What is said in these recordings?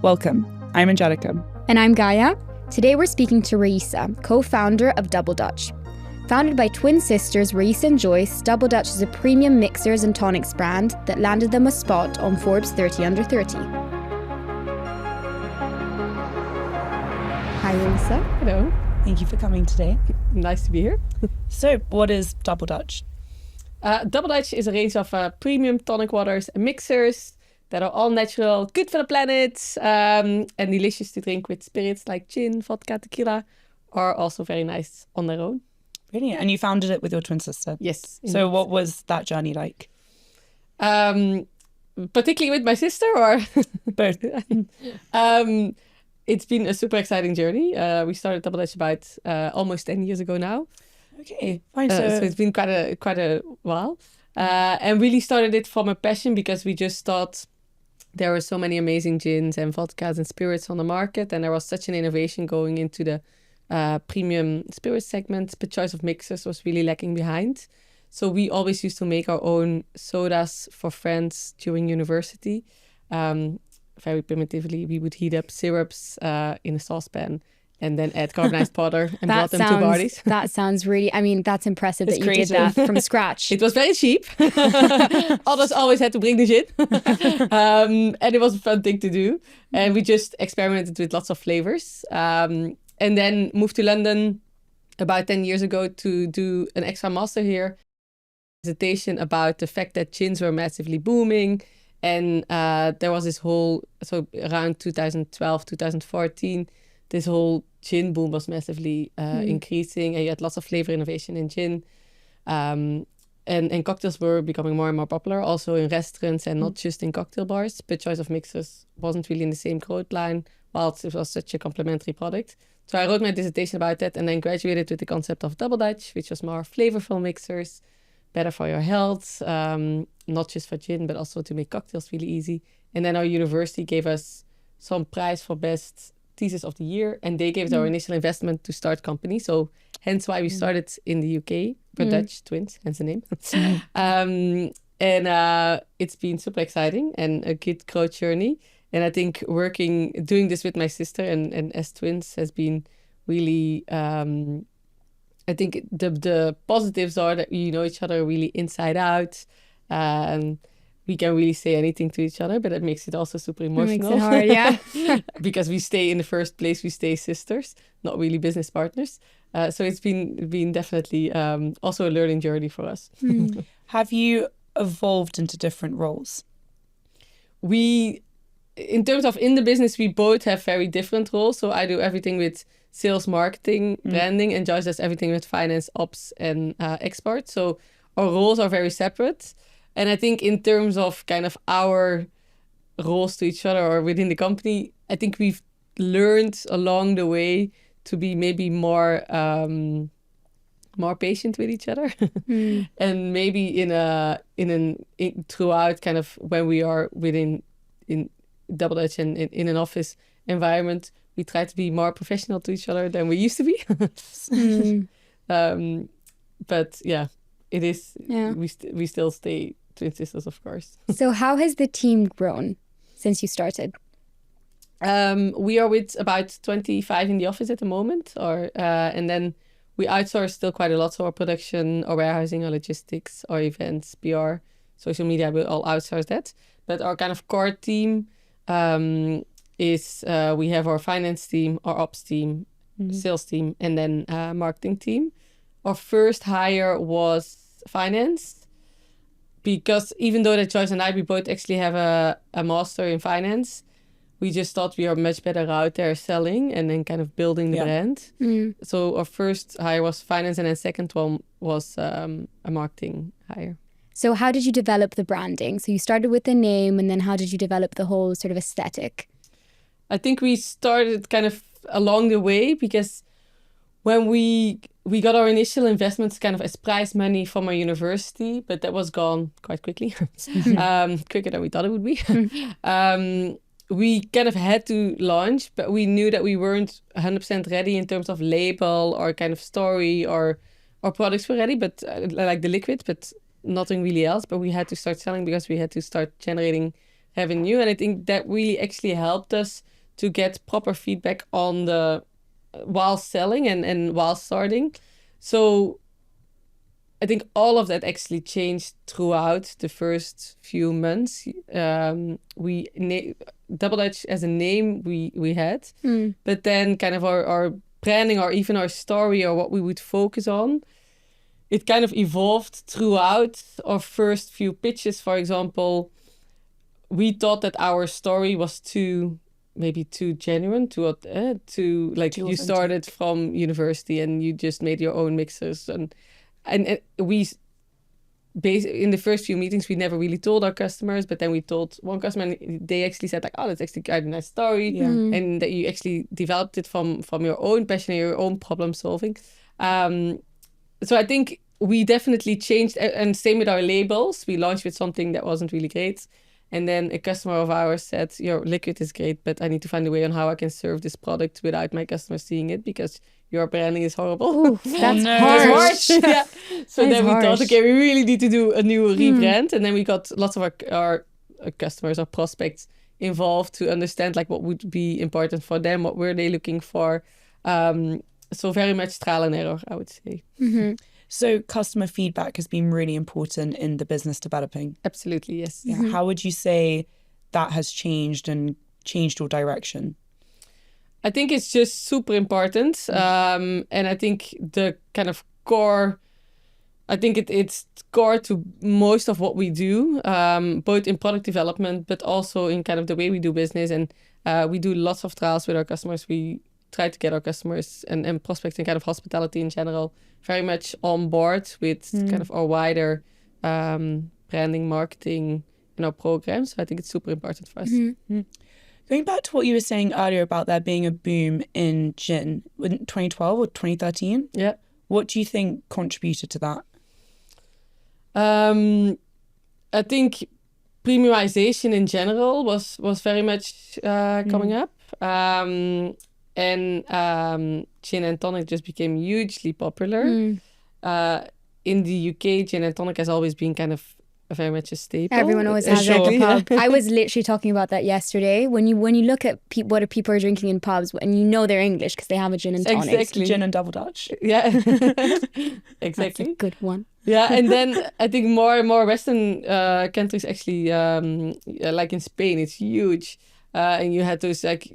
Welcome. I'm Angelica. And I'm Gaia. Today we're speaking to Raissa, co-founder of Double Dutch. Founded by twin sisters Raissa and Joyce, Double Dutch is a premium mixers and tonics brand that landed them a spot on Forbes 30 Under 30. Hi Raissa. Hello. Thank you for coming today. Nice to be here. So, what is Double Dutch? Double Dutch is a range of premium tonic waters and mixers that are all natural, good for the planet, and delicious to drink with spirits like gin, vodka, tequila, or also very nice on their own. Brilliant. And you founded it with your twin sister? Yes. So what was that journey like? Particularly with my sister, or? Both. It's been a super exciting journey. We started Double Dutch about almost 10 years ago now. Okay, fine. So it's been quite a while. And really started it from a passion because we just thought there were so many amazing gins and vodkas and spirits on the market, and there was such an innovation going into the premium spirit segment, but choice of mixers was really lacking behind. So we always used to make our own sodas for friends during university. Very primitively, we would heat up syrups in a saucepan and then add carbonized powder and brought them to parties. That sounds really, that's impressive that you did that from scratch. It was very cheap. Others always had to bring the gin. And it was a fun thing to do. And we just experimented with lots of flavors. And then moved to London about 10 years ago to do an extra master here. Presentation about the fact that gins were massively booming. And there was this whole, so around 2012, 2014, this whole gin boom was massively increasing, and you had lots of flavor innovation in gin. And cocktails were becoming more and more popular, also in restaurants and not just in cocktail bars. But choice of mixers wasn't really in the same growth line, whilst it was such a complementary product. So I wrote my dissertation about that and then graduated with the concept of Double Dutch, which was more flavorful mixers, better for your health, not just for gin, but also to make cocktails really easy. And then our university gave us some prize for best thesis of the year, and they gave us our initial investment to start company. So hence why we started in the UK. We're Dutch twins, hence the name. And it's been super exciting and a good growth journey. And I think doing this with my sister and as twins has been really, I think the positives are that you know each other really inside out. And we can really say anything to each other, but it makes it also super emotional. It makes it hard, yeah. Because we stay in the first place, we stay sisters, not really business partners. So it's been definitely also a learning journey for us. Have you evolved into different roles? In terms of in the business, we both have very different roles. So I do everything with sales, marketing, branding, and Joyce does everything with finance, ops, and export. So our roles are very separate. And I think in terms of kind of our roles to each other or within the company, I think we've learned along the way to be maybe more patient with each other. And maybe throughout kind of when we are in Double Dutch and in an office environment, we try to be more professional to each other than we used to be. But yeah, it is. Yeah. We still stay twin sisters, of course. So how has the team grown since you started? We are with about 25 in the office at the moment, and then we outsource still quite a lot. So our production, our warehousing, our logistics, our events, PR, social media, we all outsource that. But our kind of core team is we have our finance team, our ops team, sales team, and then marketing team. Our first hire was finance, because even though that Joyce and we both actually have a master in finance, we just thought we are much better out there selling and then kind of building the brand. So our first hire was finance, and then second one was a marketing hire. So how did you develop the branding? So you started with the name, and then how did you develop the whole sort of aesthetic? I think we started kind of along the way, because when we got our initial investments kind of as prize money from our university, but that was gone quite quickly, quicker than we thought it would be. We kind of had to launch, but we knew that we weren't 100% ready in terms of label or kind of story, or our products were ready, but like the liquid, but nothing really else. But we had to start selling because we had to start generating revenue. And I think that really actually helped us to get proper feedback on the while selling and while starting. So I think all of that actually changed throughout the first few months. Double Dutch as a name we had, but then kind of our branding or even our story or what we would focus on, it kind of evolved throughout our first few pitches. For example, we thought that our story was maybe too genuine, too like you started from university and you just made your own mixers and we in the first few meetings we never really told our customers, but then we told one customer and they actually said like, oh, that's actually quite a nice story, and that you actually developed it from your own passion and your own problem solving. So I think we definitely changed, and same with our labels. We launched with something that wasn't really great. And then a customer of ours said, your liquid is great, but I need to find a way on how I can serve this product without my customers seeing it because your branding is horrible. Ooh, that's harsh. Yeah. So then we thought, harsh. okay, we really need to do a new rebrand. And then we got lots of our customers, our prospects involved to understand like what would be important for them, what were they looking for. So very much trial and error, I would say. Mm-hmm. So customer feedback has been really important in the business developing. Absolutely, yes. Yeah. How would you say that has changed and changed your direction? I think it's just super important. And I think the kind of core, I think it's core to most of what we do, both in product development, but also in kind of the way we do business. And we do lots of trials with our customers. We try to get our customers and prospects and kind of hospitality in general very much on board with kind of our wider branding, marketing, and our programs. So I think it's super important for us. Mm-hmm. Going back to what you were saying earlier about there being a boom in gin in 2012 or 2013. Yeah. What do you think contributed to that? I think premiumization in general was very much coming up. And gin and tonic just became hugely popular. In the UK, gin and tonic has always been kind of very much a staple. Everyone always has it at the pub. I was literally talking about that yesterday. When you look at what people are drinking in pubs, and you know they're English because they have a gin and tonic. Exactly. Gin and double Dutch. Yeah, exactly. That's a good one. Yeah, and then I think more and more Western countries actually, like in Spain, it's huge. And you had those 10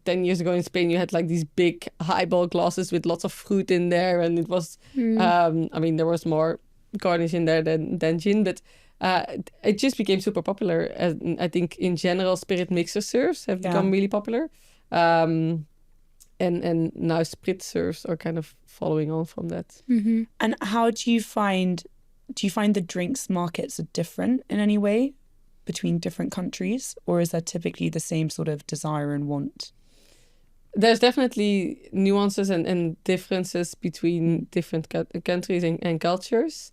years ago in Spain, you had like these big highball glasses with lots of fruit in there. And it was, I mean, there was more garnish in there than gin, but it just became super popular. And I think in general, spirit mixer serves have become really popular. And now sprit serves are kind of following on from that. Mm-hmm. And how do you find the drinks markets are different in any way between different countries, or is there typically the same sort of desire and want? There's definitely nuances and differences between different countries and cultures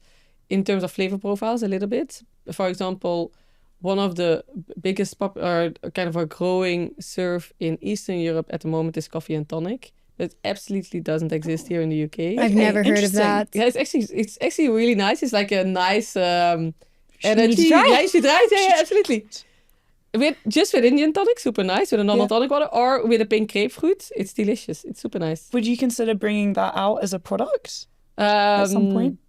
in terms of flavor profiles a little bit. For example, one of the biggest kind of a growing serve in Eastern Europe at the moment is coffee and tonic. That absolutely doesn't exist here in the UK. I've never heard of that. Yeah, it's actually really nice. It's like a nice need to try. Yeah, you should try it. Yeah, absolutely. Just with Indian tonic, super nice. With a normal tonic water or with a pink grapefruit, it's delicious. It's super nice. Would you consider bringing that out as a product at some point?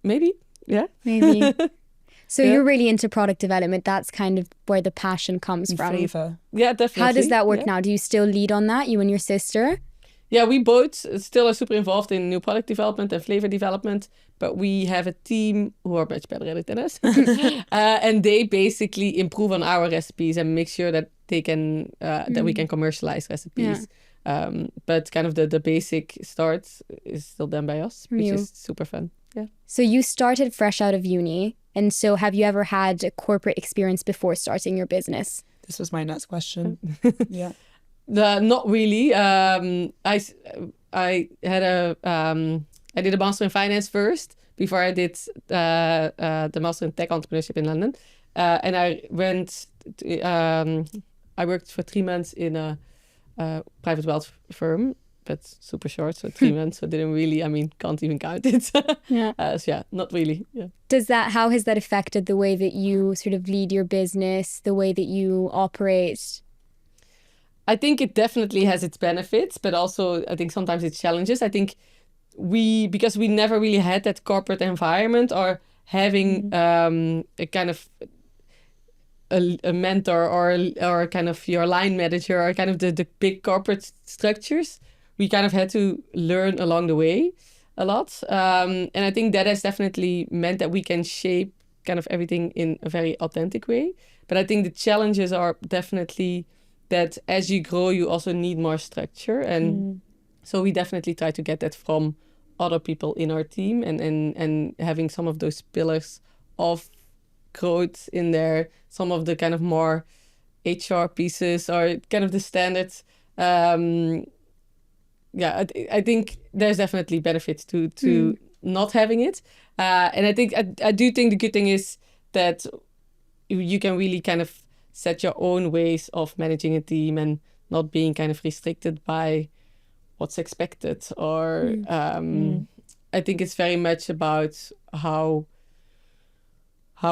Maybe, yeah. Maybe. So you're really into product development. That's kind of where the passion comes from. Flavor. Yeah, definitely. How does that work now? Do you still lead on that, you and your sister? Yeah, we both still are super involved in new product development and flavor development, but we have a team who are much better at it than us. And they basically improve on our recipes and make sure that they can that we can commercialize recipes. Yeah. But kind of the basic start is still done by us, which is super fun. Yeah. So you started fresh out of uni. And so have you ever had a corporate experience before starting your business? This was my next question. Yeah. Not really. I did a master in finance first before I did the master in tech entrepreneurship in London. And I went. I worked for 3 months in a private wealth firm, but super short, so 3 months. So didn't really. I mean, can't even count it. So yeah, not really. Yeah. How has that affected the way that you sort of lead your business, the way that you operate? I think it definitely has its benefits, but also I think sometimes its challenges. I think because we never really had that corporate environment or having a kind of a mentor or kind of your line manager or kind of the big corporate structures, we kind of had to learn along the way a lot. And I think that has definitely meant that we can shape kind of everything in a very authentic way. But I think the challenges are definitely that as you grow, you also need more structure. And so we definitely try to get that from other people in our team and having some of those pillars of growth in there, some of the kind of more HR pieces or kind of the standards. I think there's definitely benefits to not having it. And I think I do think the good thing is that you can really kind of set your own ways of managing a team and not being kind of restricted by what's expected. Or I think it's very much about how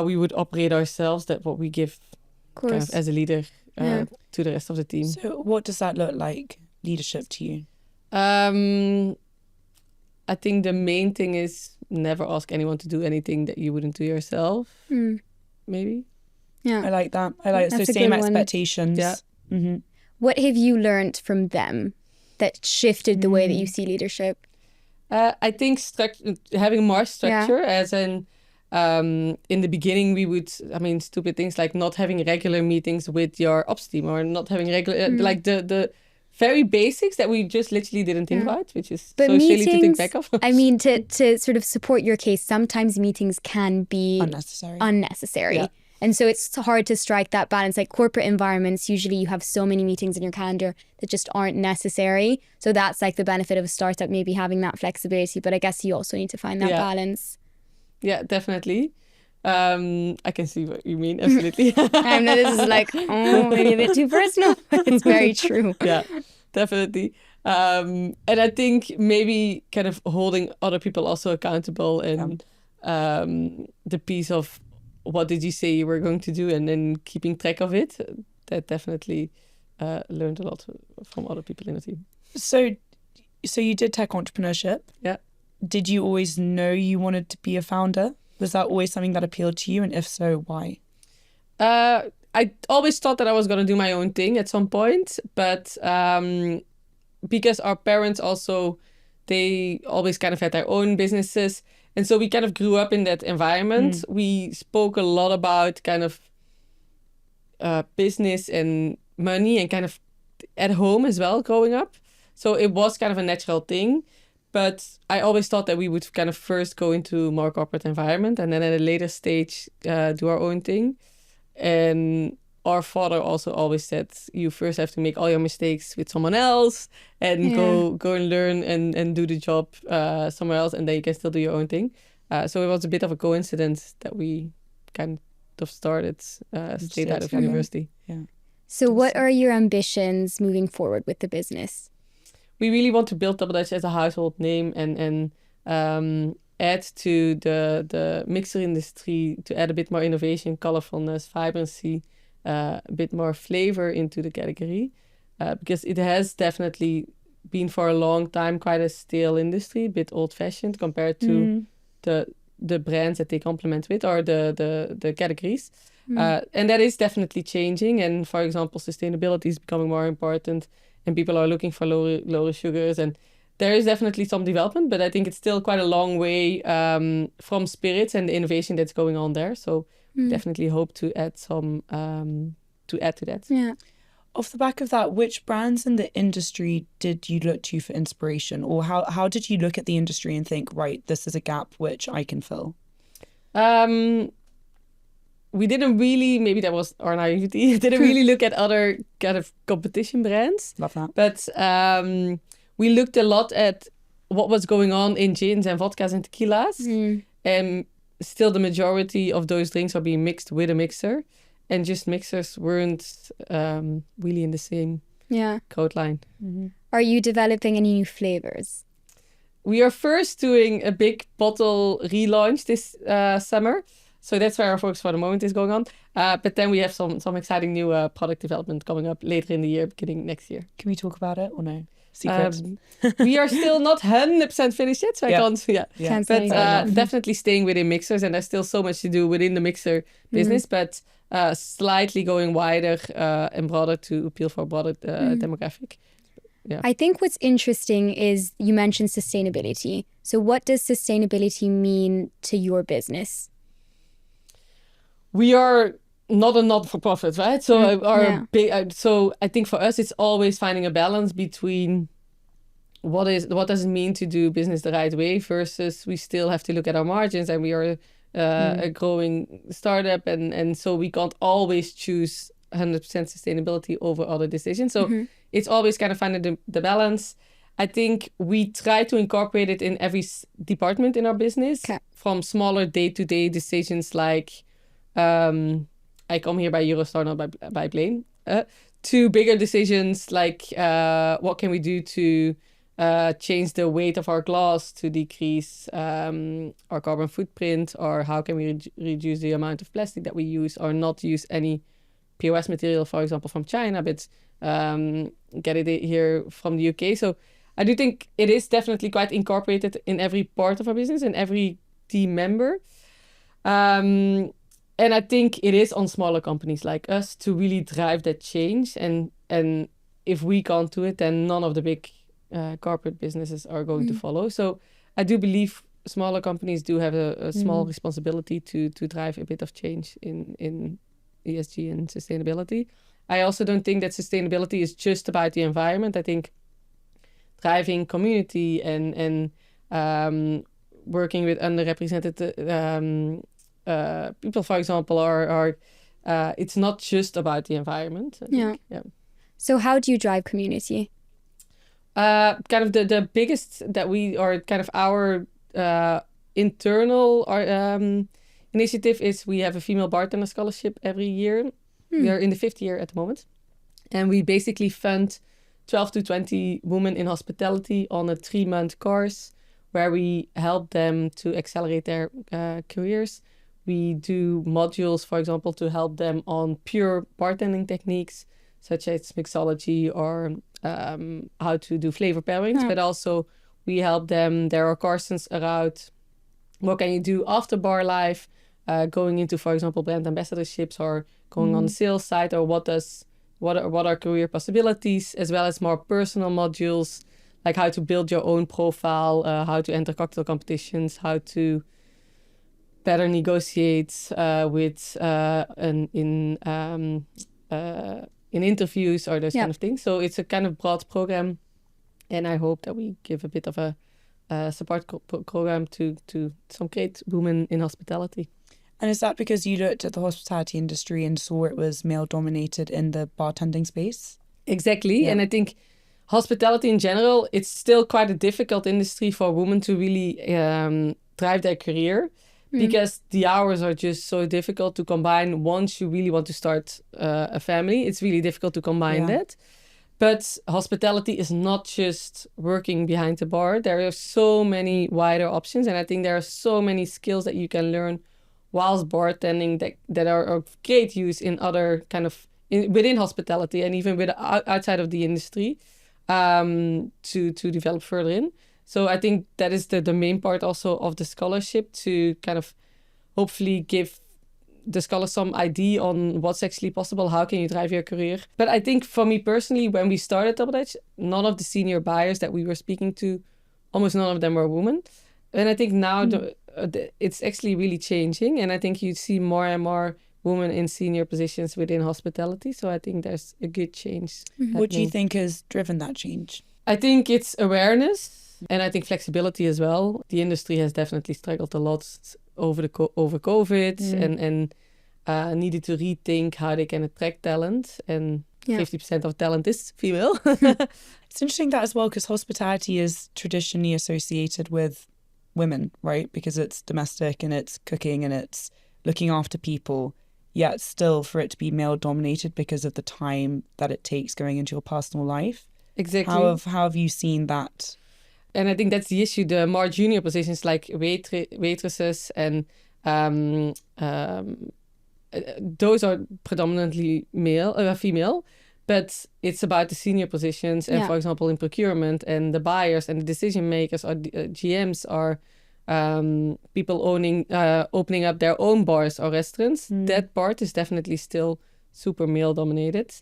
we would operate ourselves, that what we give kind of as a leader to the rest of the team. So what does that look like, leadership to you? I think the main thing is never ask anyone to do anything that you wouldn't do yourself. Maybe. Yeah. I like that. So That's a same good one. expectations. Yeah. Mm-hmm. What have you learned from them that shifted the way that you see leadership? I think having more structure, as in the beginning we would, stupid things like not having regular meetings with your ops team or not having regular, like the very basics that we just literally didn't think about, which is so silly to think back of. to sort of support your case, sometimes meetings can be unnecessary. Yeah. And so it's hard to strike that balance. Like corporate environments, usually you have so many meetings in your calendar that just aren't necessary. So that's like the benefit of a startup, maybe having that flexibility. But I guess you also need to find that balance. Yeah, definitely. I can see what you mean, absolutely. I know this is like, maybe a bit too personal. It's very true. Yeah, definitely. And I think maybe kind of holding other people also accountable and the piece of what did you say you were going to do and then keeping track of it, that definitely learned a lot from other people in the team. So you did tech entrepreneurship. Yeah. Did you always know you wanted to be a founder? Was that always something that appealed to you? And if so, why? I always thought that I was going to do my own thing at some point. But because our parents also, they always kind of had their own businesses. And so we kind of grew up in that environment. We spoke a lot about kind of business and money and kind of at home as well growing up. So it was kind of a natural thing. But I always thought that we would kind of first go into more corporate environment and then at a later stage do our own thing. And our father also always said, you first have to make all your mistakes with someone else and go and learn and do the job somewhere else, and then you can still do your own thing. So it was a bit of a coincidence that we kind of started straight out of university. Yeah. So what are your ambitions moving forward with the business? We really want to build Double Dutch as a household name and add to the mixer industry, to add a bit more innovation, colorfulness, vibrancy, a bit more flavor into the category, because it has definitely been for a long time quite a stale industry, a bit old-fashioned compared to the brands that they complement with or the categories. And that is definitely changing. And for example, sustainability is becoming more important and people are looking for lower sugars. And there is definitely some development, but I think it's still quite a long way from spirits and the innovation that's going on there. So definitely hope to add some to that. Yeah. Off the back of that, which brands in the industry did you look to for inspiration, or how did you look at the industry and think, right, this is a gap which I can fill? We didn't really, maybe that was our naivety, didn't really look at other kind of competition brands. Love that. But we looked a lot at what was going on in gins and vodkas and tequilas. And still the majority of those drinks are being mixed with a mixer. And just mixers weren't really in the same code line. Are you developing any new flavors? We are first doing a big bottle relaunch this summer. So that's where our focus for the moment is going on. But then we have some exciting new product development coming up later in the year, beginning next year. Can we talk about it or no? Secrets. We are still not 100% finished yet, so I can't. Yeah. Can't But say. definitely staying within mixers, and there's still so much to do within the mixer business, but slightly going wider and broader to appeal for a broader demographic. Yeah. I think what's interesting is you mentioned sustainability. So what does sustainability mean to your business? We are not a not-for-profit, right? So so I think for us, it's always finding a balance between what does it mean to do business the right way versus we still have to look at our margins, and we are a growing startup, and so we can't always choose 100% sustainability over other decisions. So it's always kind of finding the balance. I think we try to incorporate it in every department in our business, from smaller day-to-day decisions like I come here by Eurostar, not by plane, to bigger decisions like what can we do to change the weight of our glass to decrease our carbon footprint, or how can we reduce the amount of plastic that we use, or not use any POS material, for example, from China, but get it here from the UK. So I do think it is definitely quite incorporated in every part of our business and every team member. And I think it is on smaller companies like us to really drive that change. And if we can't do it, then none of the big corporate businesses are going to follow. So I do believe smaller companies do have a small responsibility to drive a bit of change in ESG and sustainability. I also don't think that sustainability is just about the environment. I think driving community and working with underrepresented people, for example, are it's not just about the environment. I think. Yeah. So how do you drive community? Kind of the biggest that we are kind of our internal initiative is we have a female bartender scholarship every year. We are in the 5th year at the moment, and we basically fund 12 to 20 women in hospitality on a 3-month course where we help them to accelerate their careers. We do modules, for example, to help them on pure bartending techniques, such as mixology or how to do flavor pairings. But also we help them. There are courses around what can you do after bar life, going into, for example, brand ambassadorships, or going on the sales side, or what are career possibilities, as well as more personal modules, like how to build your own profile, how to enter cocktail competitions, how to better negotiate in interviews, or those kind of things. So it's a kind of broad program, and I hope that we give a bit of a support program to some great women in hospitality. And is that because you looked at the hospitality industry and saw it was male dominated in the bartending space? Exactly. And I think hospitality in general, it's still quite a difficult industry for women to really drive their career, because the hours are just so difficult to combine. Once you really want to start a family, it's really difficult to combine that. But hospitality is not just working behind the bar. There are so many wider options, and I think there are so many skills that you can learn whilst bartending that are of great use in other kind of within hospitality, and even outside of the industry, to develop further in. So I think that is the main part also of the scholarship, to kind of hopefully give the scholars some idea on what's actually possible. How can you drive your career? But I think for me personally, when we started Double Dutch, none of the senior buyers that we were speaking to, almost none of them were women. And I think now it's actually really changing. And I think you see more and more women in senior positions within hospitality. So I think there's a good change. What do you think has driven that change? I think it's awareness. And I think flexibility as well. The industry has definitely struggled a lot over COVID and needed to rethink how they can attract talent. And 50% of talent is female. It's interesting that as well, because hospitality is traditionally associated with women, right? Because it's domestic and it's cooking and it's looking after people. Yet still for it to be male dominated because of the time that it takes going into your personal life. Exactly. How have you seen that? And I think that's the issue. The more junior positions like waitresses and those are predominantly female, but it's about the senior positions. And for example, in procurement, and the buyers and the decision makers or GMs are people opening up their own bars or restaurants. That part is definitely still super male dominated.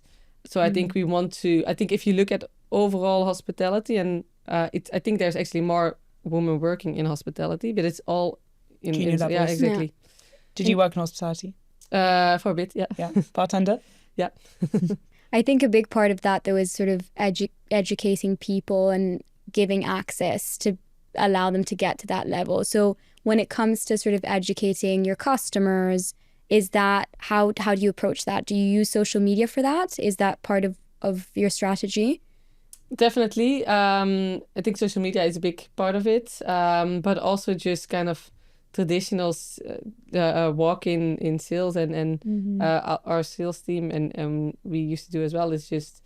So I think we want to, I think if you look at overall hospitality, and I think there's actually more women working in hospitality, but it's all in yeah, exactly. Yeah. Did you work in hospitality? For a bit, yeah. Yeah. Bartender? Yeah. I think a big part of that, though, is sort of educating people and giving access to allow them to get to that level. So when it comes to sort of educating your customers, is that, how do you approach that? Do you use social media for that? Is that part of your strategy? Definitely. I think social media is a big part of it, but also just kind of traditional walk-in in sales and our sales team and we used to do as well is just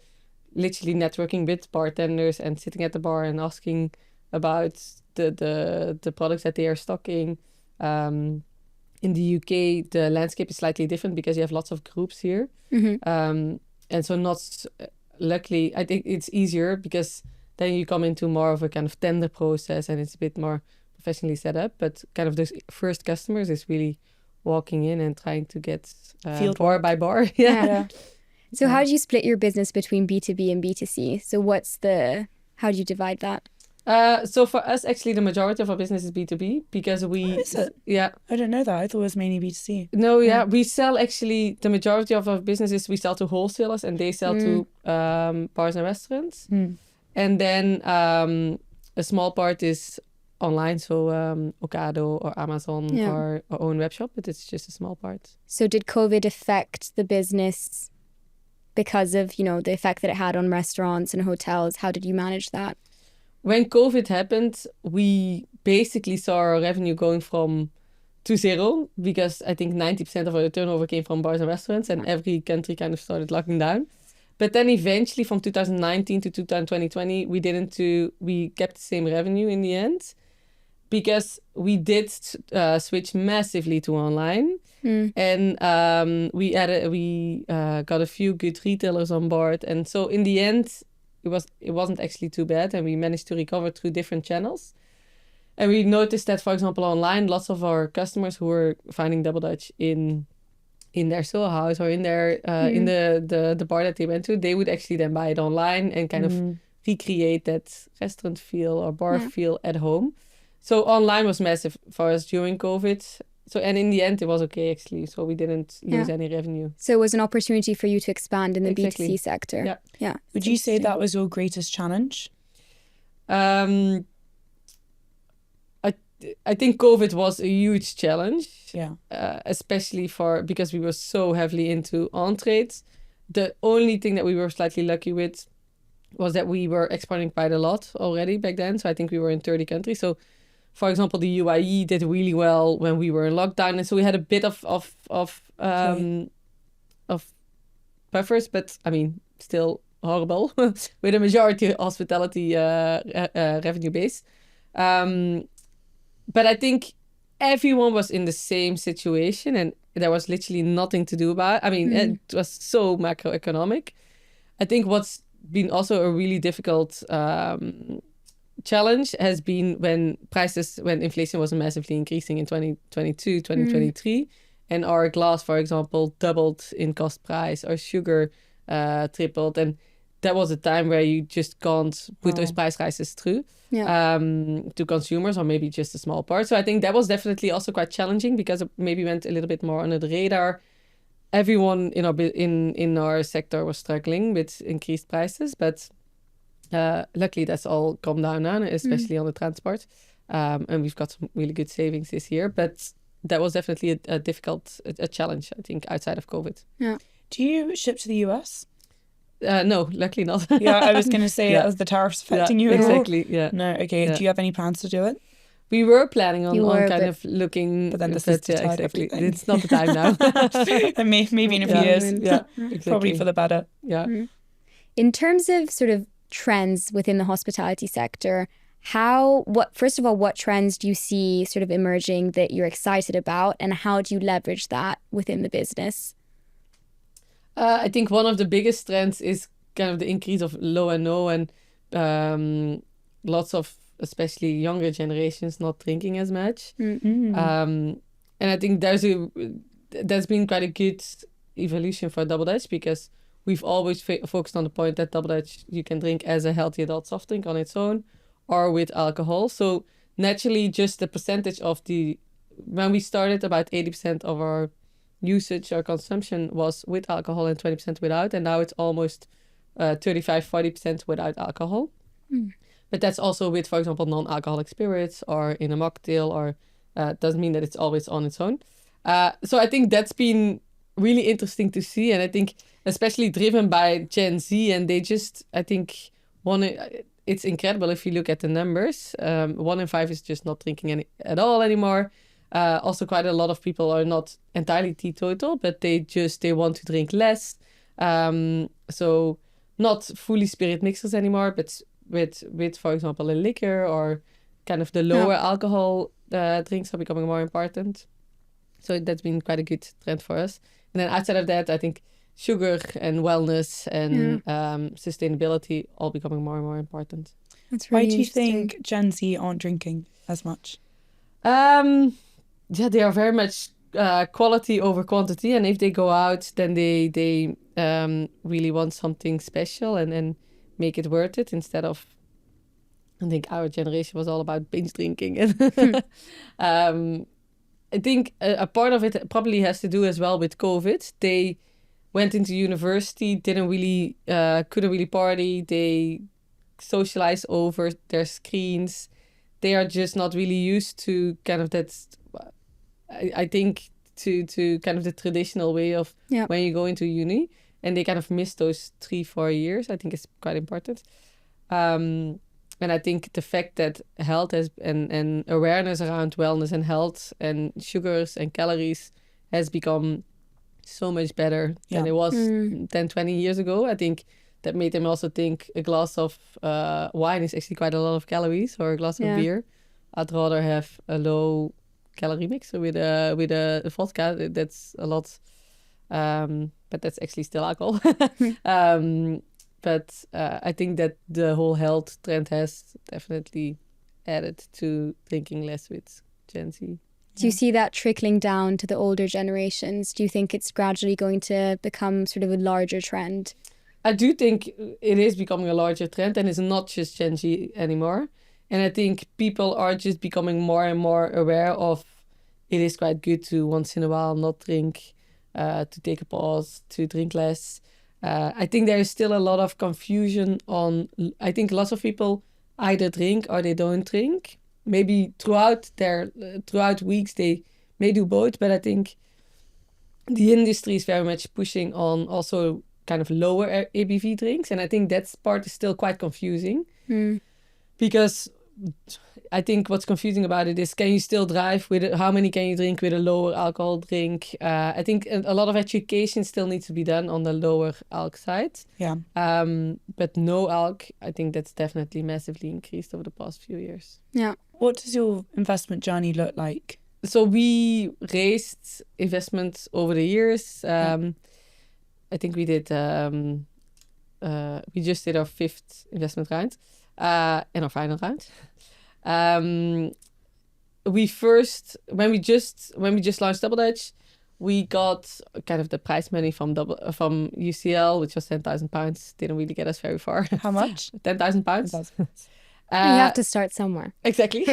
literally networking with bartenders and sitting at the bar and asking about the products that they are stocking. In the UK, the landscape is slightly different because you have lots of groups here. And so luckily, I think it's easier because then you come into more of a kind of tender process and it's a bit more professionally set up. But kind of those first customers is really walking in and trying to get field bar by bar. Yeah. So how do you split your business between B2B and B2C? So how do you divide that? So for us, actually, the majority of our business is B2B because we... Is it? Yeah. I didn't know that. I thought it was mainly B2C. No, we sell actually, the majority of our businesses, we sell to wholesalers and they sell to bars and restaurants. And then a small part is online, so Ocado or Amazon or our own web shop, but it's just a small part. So did COVID affect the business because of, the effect that it had on restaurants and hotels? How did you manage that? When COVID happened, we basically saw our revenue going to zero because I think 90% of our turnover came from bars and restaurants and every country kind of started locking down. But then eventually from 2019 to 2020, we kept the same revenue in the end because we did switch massively to online. And we got a few good retailers on board. And so in the end, it wasn't actually too bad, and we managed to recover through different channels. And we noticed that, for example, online, lots of our customers who were finding Double Dutch in their Soho house or in their in the bar that they went to, they would actually then buy it online and kind of recreate that restaurant feel or bar feel at home. So online was massive for us during COVID. So, and in the end, it was okay, actually. So we didn't lose any revenue. So it was an opportunity for you to expand in the B2C sector. Yeah. Would you say that was your greatest challenge? I think COVID was a huge challenge. Yeah. Especially because we were so heavily into on-trades. The only thing that we were slightly lucky with was that we were exporting quite a lot already back then. So I think we were in 30 countries. So for example, the UAE did really well when we were in lockdown, and so we had a bit of buffers, but I mean, still horrible with a majority hospitality revenue base. But I think everyone was in the same situation, and there was literally nothing to do about it. I mean, it was so macroeconomic. I think what's been also a really difficult challenge has been when inflation was massively increasing in 2022, 2023, and our glass, for example, doubled in cost price, or sugar tripled, and that was a time where you just can't put those price rises through to consumers, or maybe just a small part. So I think that was definitely also quite challenging because it maybe went a little bit more under the radar. Everyone in our sector was struggling with increased prices, but luckily that's all calmed down now, especially on the transport, and we've got some really good savings this year. But that was definitely a difficult challenge, I think, outside of COVID. Yeah. Do you ship to the US? No, luckily not. Yeah, I was going to say, as the tariffs affecting you at all? Exactly, yeah. No, okay. Do you have any plans to do it? We were planning on kind of looking... But then this is tied everything. It's not the time now. And maybe in a few years. Yeah, exactly. Probably for the better. Yeah. In terms of sort of trends within the hospitality sector, First of all, what trends do you see sort of emerging that you're excited about, and how do you leverage that within the business? I think one of the biggest trends is kind of the increase of low and no, and lots of especially younger generations not drinking as much. And I think there's been quite a good evolution for Double Dutch, because we've always focused on the point that Double Dutch you can drink as a healthy adult soft drink on its own or with alcohol. So naturally, just the percentage of when we started, about 80% of our usage or consumption was with alcohol and 20% without, and now it's almost 35-40% without alcohol. But that's also with, for example, non-alcoholic spirits or in a mocktail, or doesn't mean that it's always on its own. So I think that's been really interesting to see, and I think especially driven by Gen Z, and they just, I think, it's incredible if you look at the numbers. 1 in 5 is just not drinking at all anymore. Also, quite a lot of people are not entirely teetotal, but they want to drink less. So not fully spirit mixers anymore, but with for example, a liquor, or kind of the lower alcohol drinks are becoming more important. So that's been quite a good trend for us. And then outside of that, I think sugar and wellness and sustainability all becoming more and more important. That's really Why do you interesting. think Gen Z aren't drinking as much? They are very much quality over quantity, and if they go out, then they really want something special and make it worth it, instead of, I think our generation was all about binge drinking. I think a part of it probably has to do as well with COVID. They went into university, couldn't really party. They socialize over their screens. They are just not really used to kind of that. I think to kind of the traditional way of when you go into uni, and they kind of miss those 3-4 years. I think is quite important. And I think the fact that health and awareness around wellness and health and sugars and calories has become so much better than it was 10-20 years ago. I think that made them also think a glass of wine is actually quite a lot of calories, or a glass of beer. I'd rather have a low calorie mixer with a vodka. That's a lot, but that's actually still alcohol. But I think that the whole health trend has definitely added to drinking less with Gen Z. Do you see that trickling down to the older generations? Do you think it's gradually going to become sort of a larger trend? I do think it is becoming a larger trend, and it's not just Gen Z anymore. And I think people are just becoming more and more aware of it is quite good to once in a while not drink, to take a pause, to drink less. I think there is still a lot of confusion on. I think lots of people either drink or they don't drink. Maybe throughout weeks they may do both, but I think the industry is very much pushing on also kind of lower ABV drinks, and I think that part is still quite confusing because I think what's confusing about it is, can you still drive with it? How many can you drink with a lower alcohol drink? I think a lot of education still needs to be done on the lower alc side. Yeah. But no alc, I think that's definitely massively increased over the past few years. Yeah. What does your investment journey look like? So we raised investments over the years. I think we did. We just did our 5th investment round. In our final round. When we just launched Double Dutch, we got kind of the prize money from UCL, which was £10,000. Didn't really get us very far. How much? £10,000. You have to start somewhere. Exactly.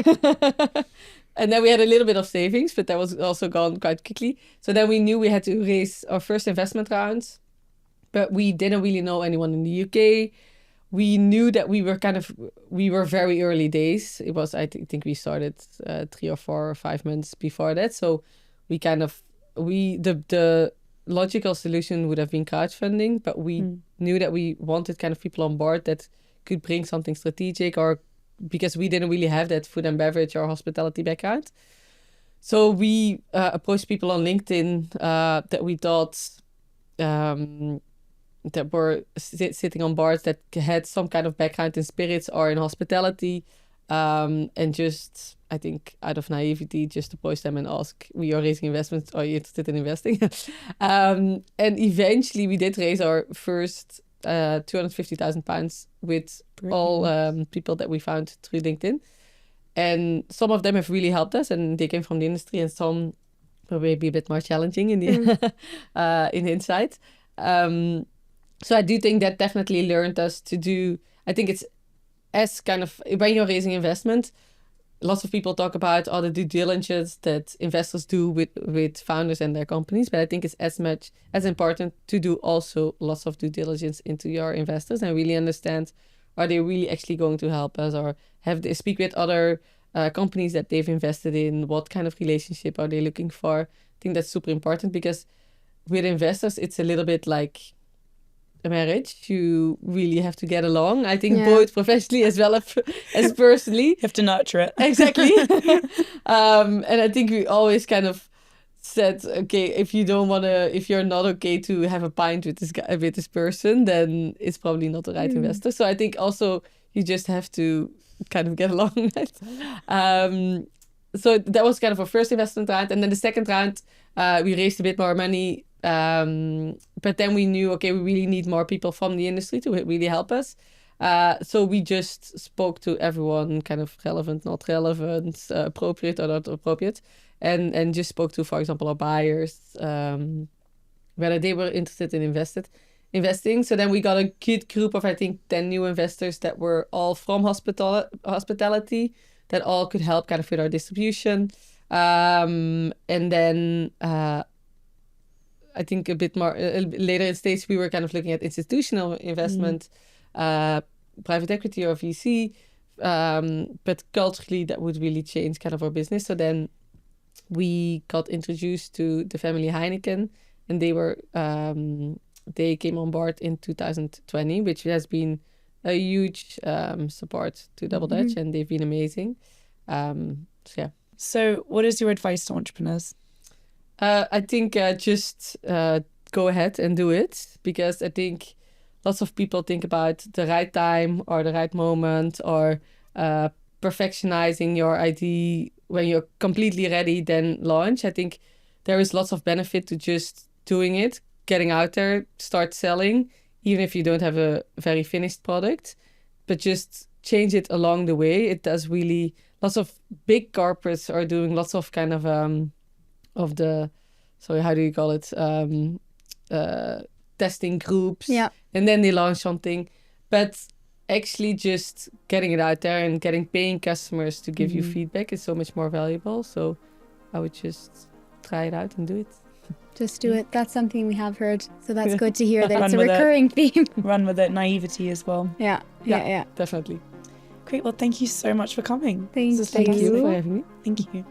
And then we had a little bit of savings, but that was also gone quite quickly. So then we knew we had to raise our first investment round, but we didn't really know anyone in the UK. We knew that we were very early days. It was, I think we started 3 or 4 or 5 months before that. So the logical solution would have been crowdfunding, but we knew that we wanted kind of people on board that could bring something strategic, or because we didn't really have that food and beverage or hospitality background. So we approached people on LinkedIn that we thought that were sitting on boards that had some kind of background in spirits or in hospitality, And just, I think, out of naivety, just approach them and ask, we are raising investments, are you interested in investing? And eventually we did raise our first £250,000 with all people that we found through LinkedIn. And some of them have really helped us, and they came from the industry, and some were maybe a bit more challenging in the in hindsight. So I do think that definitely learned us to do, I think it's as kind of, when you're raising investment, lots of people talk about all the due diligence that investors do with founders and their companies, but I think it's as important to do also lots of due diligence into your investors and really understand, are they really actually going to help us, or have they speak with other companies that they've invested in? What kind of relationship are they looking for? I think that's super important, because with investors, it's a little bit like a marriage. You really have to get along, I think, both professionally as well as personally. You have to nurture it. Exactly. And I think we always kind of said, okay, if you're not okay to have a pint with this person, then it's probably not the right investor. So I think also you just have to kind of get along. So that was kind of our first investment round. And then the second round, we raised a bit more money. But then we knew, okay, we really need more people from the industry to really help us. So we just spoke to everyone, kind of relevant, not relevant, appropriate or not appropriate, and just spoke to, for example, our buyers, whether they were interested in investing. So then we got a good group of, I think, 10 new investors that were all from hospitality, that all could help kind of with our distribution. And then I think a bit more later in stage, we were kind of looking at institutional investment, private equity or VC, but culturally that would really change kind of our business. So then we got introduced to the family Heineken, and they came on board in 2020, which has been a huge support to Double Dutch, and they've been amazing. So what is your advice to entrepreneurs? I think just go ahead and do it, because I think lots of people think about the right time or the right moment, or perfectionizing your idea. When you're completely ready, then launch. I think there is lots of benefit to just doing it, getting out there, start selling, even if you don't have a very finished product, but just change it along the way. It does really, lots of big corporates are doing lots of kind of how do you call it? Testing groups. Yeah. And then they launch something. But actually just getting it out there and getting paying customers to give you feedback is so much more valuable. So I would just try it out and do it. Just do it. That's something we have heard. So that's good to hear that it's a recurring theme. Run with it. Naivety as well. Yeah. Definitely. Great. Well, thank you so much for coming. Thank you for having me. Thank you.